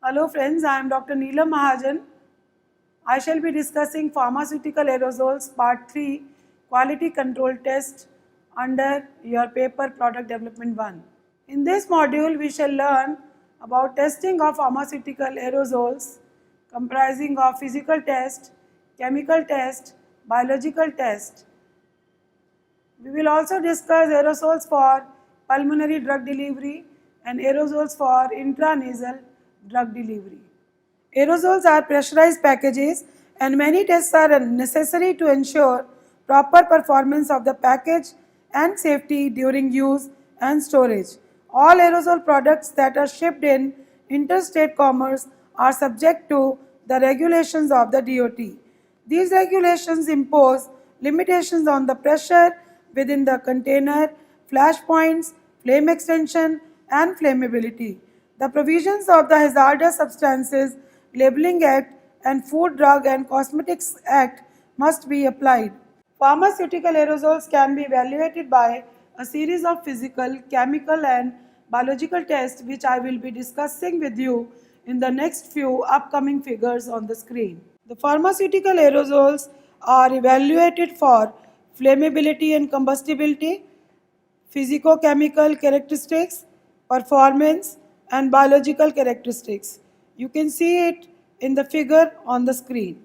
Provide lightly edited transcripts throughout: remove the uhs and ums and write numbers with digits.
Hello friends, I am Dr. Neelam Mahajan. I shall be discussing pharmaceutical aerosols part 3 quality control test under your paper product development 1. In this module we shall learn about testing of pharmaceutical aerosols comprising of physical test, chemical test, biological test. We will also discuss aerosols for pulmonary drug delivery and aerosols for intranasal drug delivery. Aerosols are pressurized packages and many tests are necessary to ensure proper performance of the package and safety during use and storage. All aerosol products that are shipped in interstate commerce are subject to the regulations of the DOT. These regulations impose limitations on the pressure within the container, flash points, flame extension, and flammability. The provisions of the Hazardous Substances Labeling Act and Food, Drug and Cosmetics Act must be applied. Pharmaceutical aerosols can be evaluated by a series of physical, chemical, and biological tests, which I will be discussing with you in the next few upcoming figures on the screen. The pharmaceutical aerosols are evaluated for flammability and combustibility, physicochemical characteristics, performance, and biological characteristics. You can see it in the figure on the screen.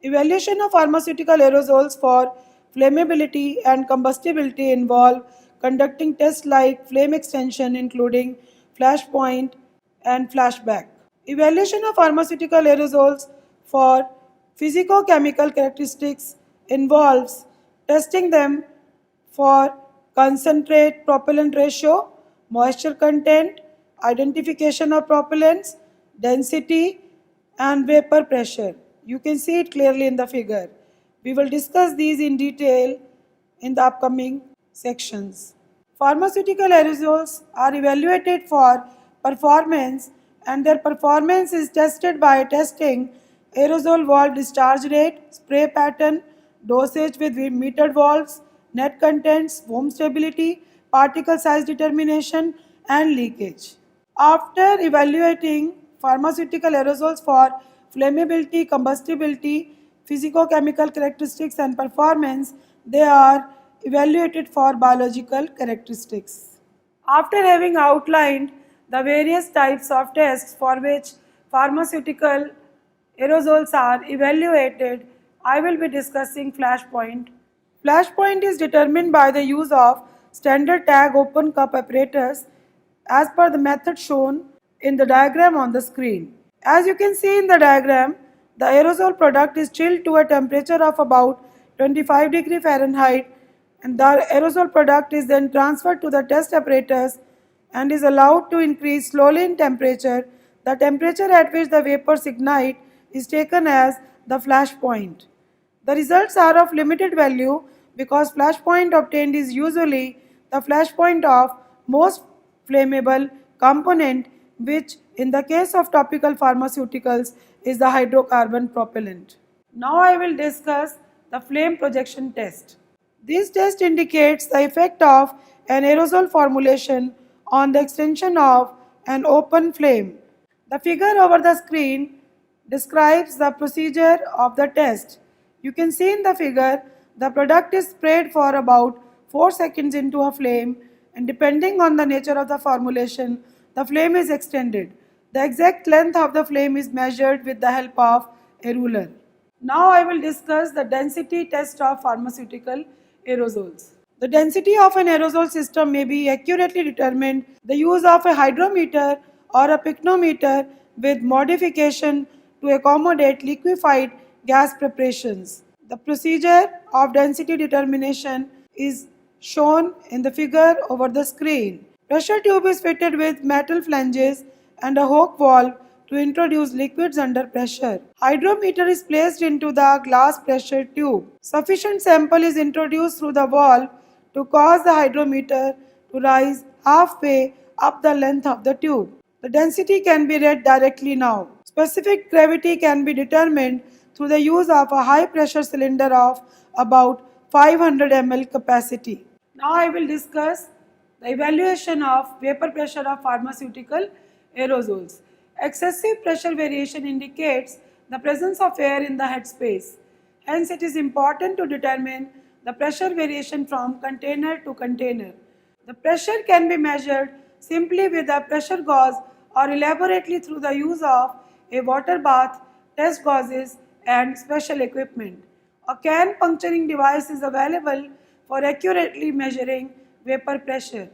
Evaluation of pharmaceutical aerosols for flammability and combustibility involve conducting tests like flame extension including flash point and flashback. Evaluation of pharmaceutical aerosols for physicochemical characteristics involves testing them for concentrate propellant ratio, moisture content, identification of propellants, density, and vapor pressure. You can see it clearly in the figure. We will discuss these in detail in the upcoming sections. Pharmaceutical aerosols are evaluated for performance and their performance is tested by testing aerosol valve discharge rate, spray pattern, dosage with metered valves, net contents, foam stability, particle size determination, and leakage. After evaluating pharmaceutical aerosols for flammability, combustibility, physicochemical characteristics, and performance, they are evaluated for biological characteristics. After having outlined the various types of tests for which pharmaceutical aerosols are evaluated, I will be discussing flash point. Flash point is determined by the use of standard tag open cup apparatus as per the method shown in the diagram on the screen. As you can see in the diagram, the aerosol product is chilled to a temperature of about 25 degree Fahrenheit and the aerosol product is then transferred to the test apparatus and is allowed to increase slowly in temperature. The temperature at which the vapors ignite is taken as the flash point. The results are of limited value because flash point obtained is usually the flash point of most flammable component, which in the case of topical pharmaceuticals is the hydrocarbon propellant. Now I will discuss the flame projection test. This test indicates the effect of an aerosol formulation on the extension of an open flame. The figure over the screen describes the procedure of the test. You can see in the figure the product is sprayed for about 4 seconds into a flame and depending on the nature of the formulation, the flame is extended. The exact length of the flame is measured with the help of a ruler. Now I will discuss the density test of pharmaceutical aerosols. The density of an aerosol system may be accurately determined the use of a hydrometer or a pycnometer with modification to accommodate liquefied gas preparations. The procedure of density determination is shown in the figure over the screen. Pressure tube is fitted with metal flanges and a Hoek valve to introduce liquids under pressure. Hydrometer is placed into the glass pressure tube. Sufficient sample is introduced through the valve to cause the hydrometer to rise halfway up the length of the tube. The density can be read directly now. Specific gravity can be determined through the use of a high pressure cylinder of about 500 ml capacity. Now I will discuss the evaluation of vapor pressure of pharmaceutical aerosols. Excessive pressure variation indicates the presence of air in the headspace. Hence, it is important to determine the pressure variation from container to container. The pressure can be measured simply with a pressure gauge or elaborately through the use of a water bath, test gauges, and special equipment. A can puncturing device is available for accurately measuring vapor pressure.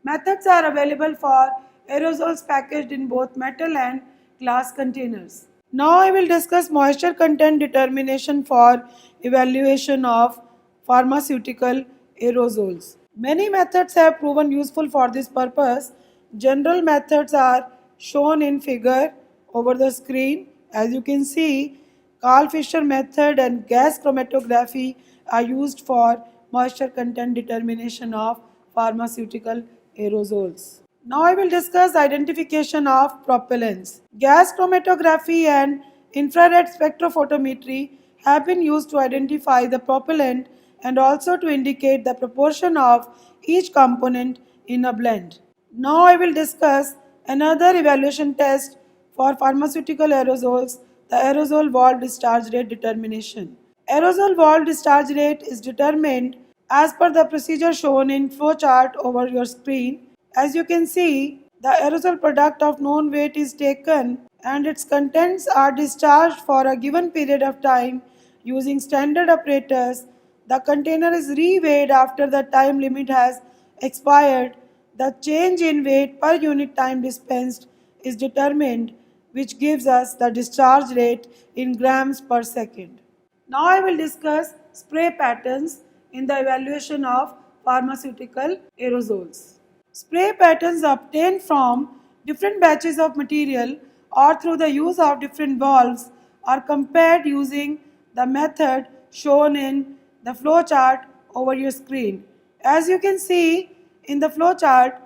Methods are available for aerosols packaged in both metal and glass containers. Now I will discuss moisture content determination for evaluation of pharmaceutical aerosols. Many methods have proven useful for this purpose. General methods are shown in figure over the screen. As you can see, Carl Fisher method and gas chromatography are used for moisture content determination of pharmaceutical aerosols. Now I will discuss identification of propellants. Gas chromatography and infrared spectrophotometry have been used to identify the propellant and also to indicate the proportion of each component in a blend. Now I will discuss another evaluation test for pharmaceutical aerosols, the aerosol valve discharge rate determination. Aerosol valve discharge rate is determined as per the procedure shown in flowchart over your screen. As you can see, the aerosol product of known weight is taken and its contents are discharged for a given period of time using standard apparatus. The container is reweighed after the time limit has expired. The change in weight per unit time dispensed is determined, which gives us the discharge rate in grams per second. Now I will discuss spray patterns in the evaluation of pharmaceutical aerosols. Spray patterns obtained from different batches of material or through the use of different valves are compared using the method shown in the flowchart over your screen. As you can see in the flowchart,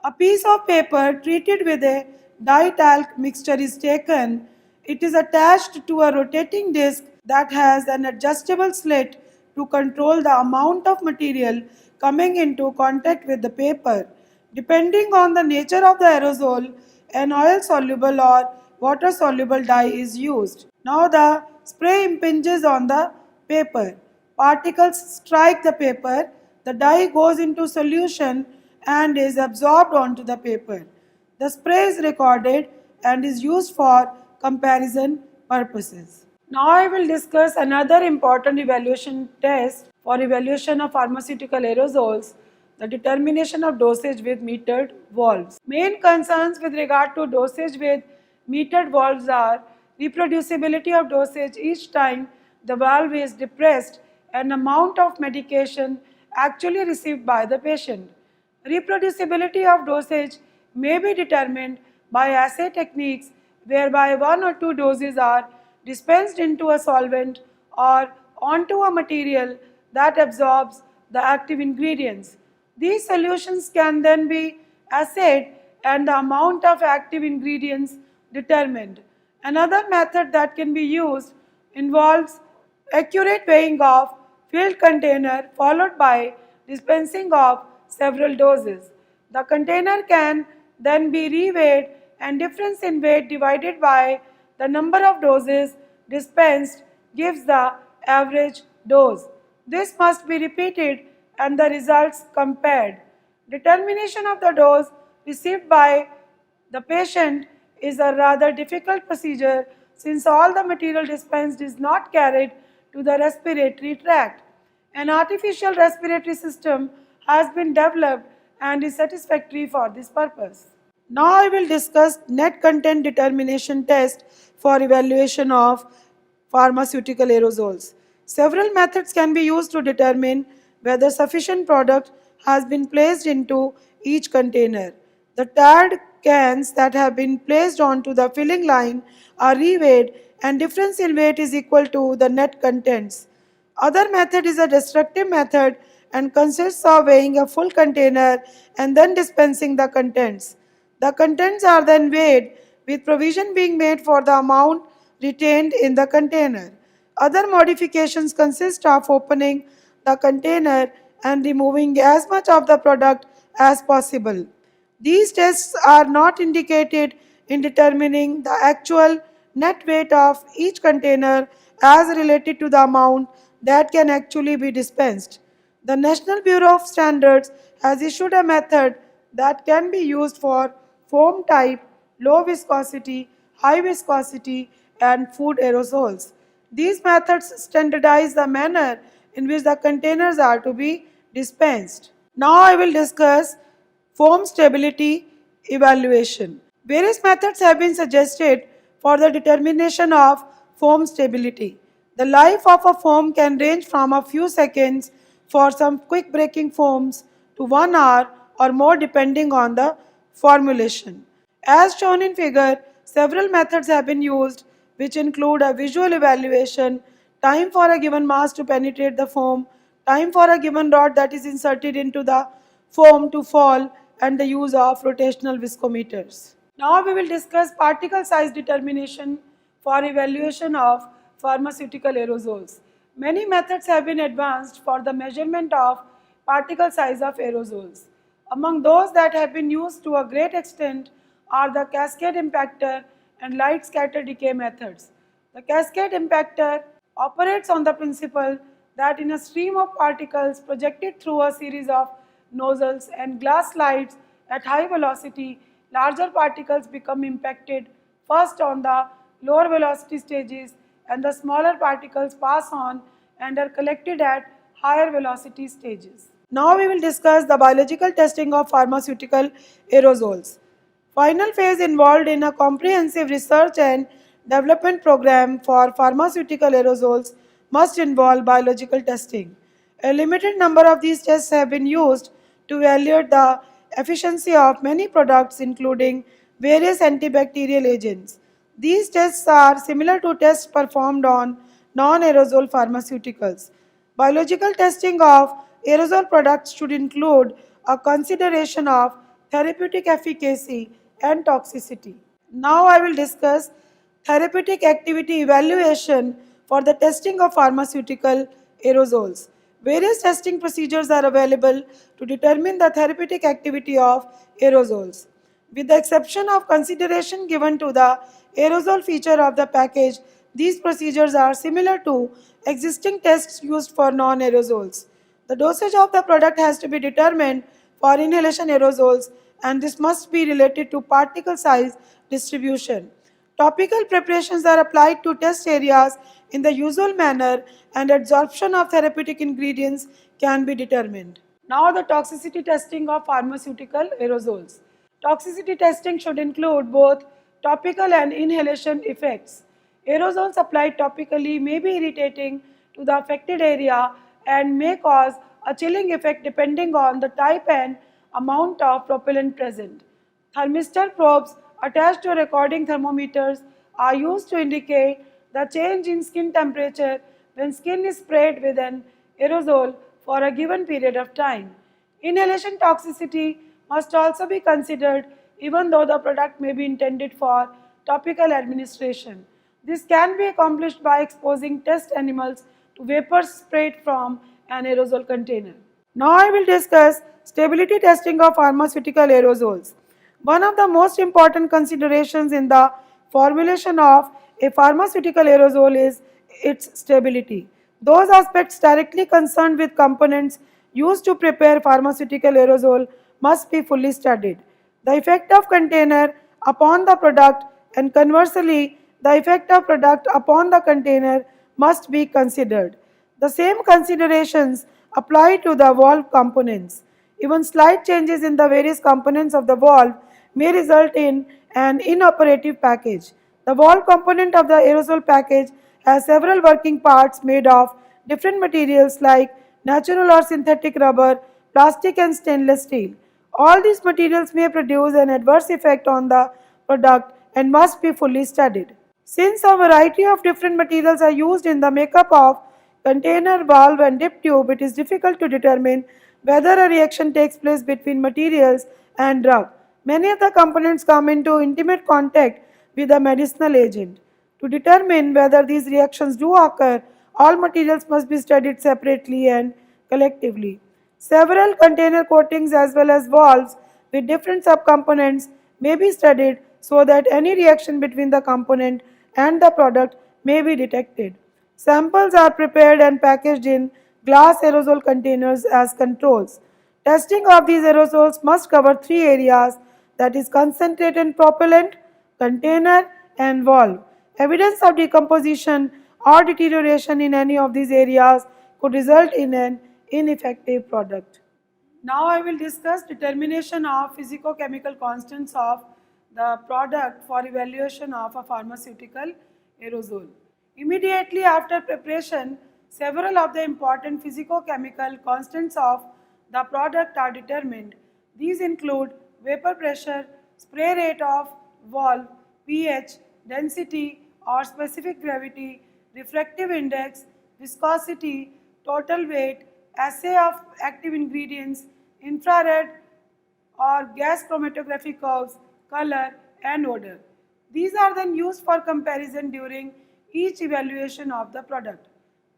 a piece of paper treated with a dye-talc mixture is taken. It is attached to a rotating disc that has an adjustable slit to control the amount of material coming into contact with the paper. Depending on the nature of the aerosol, an oil-soluble or water-soluble dye is used. Now the spray impinges on the paper. Particles strike the paper. The dye goes into solution and is absorbed onto the paper. The spray is recorded and is used for comparison purposes. Now I will discuss another important evaluation test for evaluation of pharmaceutical aerosols, the determination of dosage with metered valves. Main concerns with regard to dosage with metered valves are reproducibility of dosage each time the valve is depressed and amount of medication actually received by the patient. Reproducibility of dosage may be determined by assay techniques whereby one or two doses are dispensed into a solvent or onto a material that absorbs the active ingredients. These solutions can then be assayed and the amount of active ingredients determined. Another method that can be used involves accurate weighing of filled container followed by dispensing of several doses. The container can then be reweighed and difference in weight divided by the number of doses dispensed gives the average dose. This must be repeated and the results compared. Determination of the dose received by the patient is a rather difficult procedure since all the material dispensed is not carried to the respiratory tract. An artificial respiratory system has been developed and is satisfactory for this purpose. Now I will discuss net content determination test for evaluation of pharmaceutical aerosols. Several methods can be used to determine whether sufficient product has been placed into each container. The tarred cans that have been placed onto the filling line are reweighed and difference in weight is equal to the net contents. Other method is a destructive method and consists of weighing a full container and then dispensing the contents. The contents are then weighed with provision being made for the amount retained in the container. Other modifications consist of opening the container and removing as much of the product as possible. These tests are not indicated in determining the actual net weight of each container as related to the amount that can actually be dispensed. The National Bureau of Standards has issued a method that can be used for foam type, low viscosity, high viscosity, and food aerosols. These methods standardize the manner in which the containers are to be dispensed. Now I will discuss foam stability evaluation. Various methods have been suggested for the determination of foam stability. The life of a foam can range from a few seconds for some quick breaking foams to 1 hour or more depending on the formulation. As shown in figure, several methods have been used which include a visual evaluation, time for a given mass to penetrate the foam, time for a given rod that is inserted into the foam to fall, and the use of rotational viscometers. Now we will discuss particle size determination for evaluation of pharmaceutical aerosols. Many methods have been advanced for the measurement of particle size of aerosols. Among those that have been used to a great extent are the cascade impactor and light scatter decay methods. The cascade impactor operates on the principle that in a stream of particles projected through a series of nozzles and glass slides at high velocity, larger particles become impacted first on the lower velocity stages and the smaller particles pass on and are collected at higher velocity stages. Now we will discuss the biological testing of pharmaceutical aerosols. Final phase involved in a comprehensive research and development program for pharmaceutical aerosols must involve biological testing. A limited number of these tests have been used to evaluate the efficiency of many products including various antibacterial agents. These tests are similar to tests performed on non-aerosol pharmaceuticals. Biological testing of aerosol products should include a consideration of therapeutic efficacy and toxicity. Now I will discuss therapeutic activity evaluation for the testing of pharmaceutical aerosols. Various testing procedures are available to determine the therapeutic activity of aerosols. With the exception of consideration given to the aerosol feature of the package, these procedures are similar to existing tests used for non-aerosols. The dosage of the product has to be determined for inhalation aerosols and this must be related to particle size distribution. Topical preparations are applied to test areas in the usual manner and absorption of therapeutic ingredients can be determined. Now the toxicity testing of pharmaceutical aerosols. Toxicity testing should include both topical and inhalation effects. Aerosols applied topically may be irritating to the affected area and may cause a chilling effect depending on the type and amount of propellant present. Thermistor probes attached to recording thermometers are used to indicate the change in skin temperature when skin is sprayed with an aerosol for a given period of time. Inhalation toxicity must also be considered even though the product may be intended for topical administration. This can be accomplished by exposing test animals to vapors sprayed from an aerosol container. Now I will discuss stability testing of pharmaceutical aerosols. One of the most important considerations in the formulation of a pharmaceutical aerosol is its stability. Those aspects directly concerned with components used to prepare pharmaceutical aerosol must be fully studied. The effect of container upon the product and conversely the effect of product upon the container must be considered. The same considerations apply to the valve components. Even slight changes in the various components of the valve may result in an inoperative package. The valve component of the aerosol package has several working parts made of different materials like natural or synthetic rubber, plastic and stainless steel. All these materials may produce an adverse effect on the product and must be fully studied. Since a variety of different materials are used in the makeup of container, valve and dip tube, it is difficult to determine whether a reaction takes place between materials and drug. Many of the components come into intimate contact with the medicinal agent. To determine whether these reactions do occur, all materials must be studied separately and collectively. Several container coatings as well as valves with different subcomponents may be studied so that any reaction between the component and the product may be detected. Samples are prepared and packaged in glass aerosol containers as controls. Testing of these aerosols must cover three areas, that is concentrated propellant, container and valve. Evidence of decomposition or deterioration in any of these areas could result in an ineffective product. Now I will discuss determination of physico-chemical constants of the product for evaluation of a pharmaceutical aerosol. Immediately after preparation, several of the important physico-chemical constants of the product are determined. These include vapor pressure, spray rate of valve, pH, density or specific gravity, refractive index, viscosity, total weight, assay of active ingredients, infrared or gas chromatography curves, color and odor. These are then used for comparison during each evaluation of the product.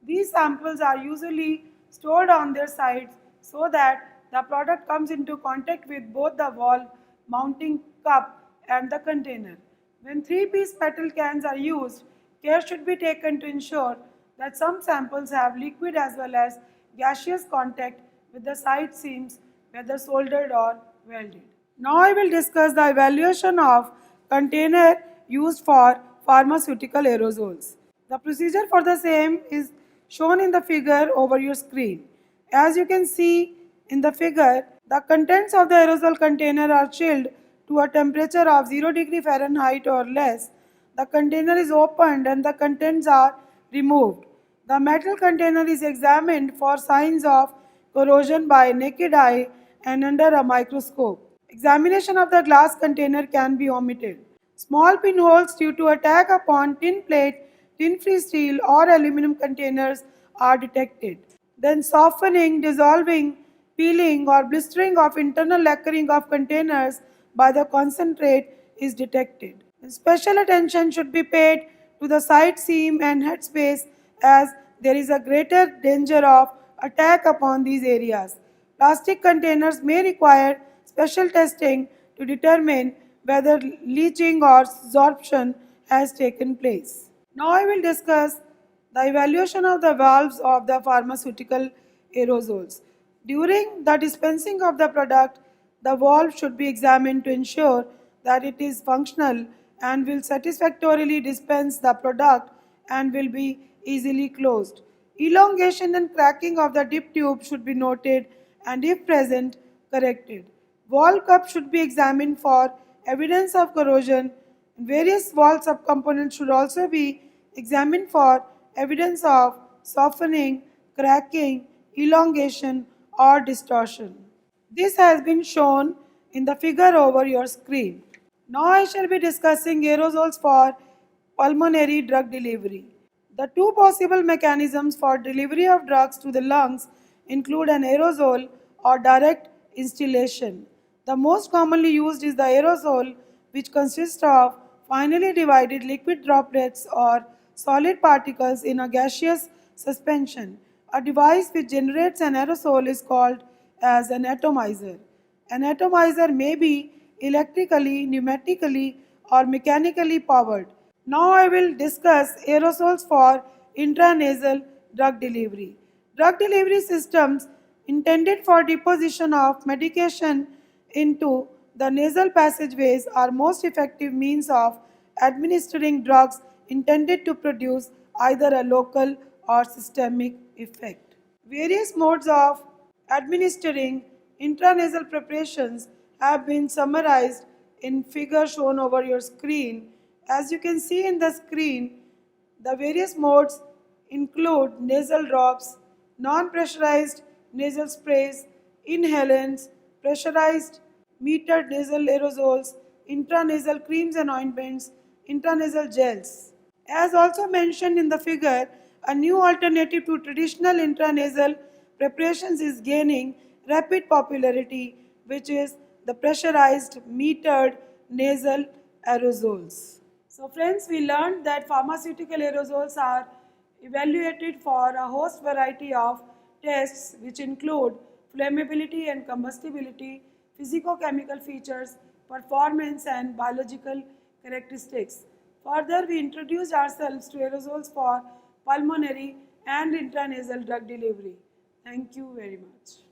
These samples are usually stored on their sides so that the product comes into contact with both the valve mounting cup and the container. When three-piece metal cans are used, care should be taken to ensure that some samples have liquid as well as gaseous contact with the side seams, whether soldered or welded. Now I will discuss the evaluation of container used for pharmaceutical aerosols. The procedure for the same is shown in the figure over your screen. As you can see in the figure, the contents of the aerosol container are chilled to a temperature of 0 degree Fahrenheit or less. The container is opened and the contents are removed. The metal container is examined for signs of corrosion by naked eye and under a microscope. Examination of the glass container can be omitted. Small pinholes due to attack upon tin plate, tin-free steel or aluminum containers are detected. Then softening, dissolving, peeling or blistering of internal lacquering of containers by the concentrate is detected. Special attention should be paid to the side seam and head space as there is a greater danger of attack upon these areas. Plastic containers may require special testing to determine whether leaching or sorption has taken place. Now I will discuss the evaluation of the valves of the pharmaceutical aerosols. During the dispensing of the product, the valve should be examined to ensure that it is functional and will satisfactorily dispense the product and will be easily closed. Elongation and cracking of the dip tube should be noted and if present, corrected. Valve cup should be examined for evidence of corrosion. Various valve subcomponents should also be examined for evidence of softening, cracking, elongation or distortion. This has been shown in the figure over your screen. Now I shall be discussing aerosols for pulmonary drug delivery. The two possible mechanisms for delivery of drugs to the lungs include an aerosol or direct instillation. The most commonly used is the aerosol, which consists of finely divided liquid droplets or solid particles in a gaseous suspension. A device which generates an aerosol is called as an atomizer. An atomizer may be electrically, pneumatically, or mechanically powered. Now I will discuss aerosols for intranasal drug delivery. Drug delivery systems intended for deposition of medication into the nasal passageways are most effective means of administering drugs intended to produce either a local or systemic effect. Various modes of administering intranasal preparations have been summarized in figure shown over your screen. As you can see in the screen, the various modes include nasal drops, non-pressurized nasal sprays, inhalants, pressurized metered nasal aerosols, intranasal creams and ointments, intranasal gels. As also mentioned in the figure, a new alternative to traditional intranasal preparations is gaining rapid popularity, which is the pressurized metered nasal aerosols. So friends, we learned that pharmaceutical aerosols are evaluated for a host variety of tests which include flammability and combustibility, physicochemical features, performance and biological characteristics. Further, we introduced ourselves to aerosols for pulmonary and intranasal drug delivery. Thank you very much.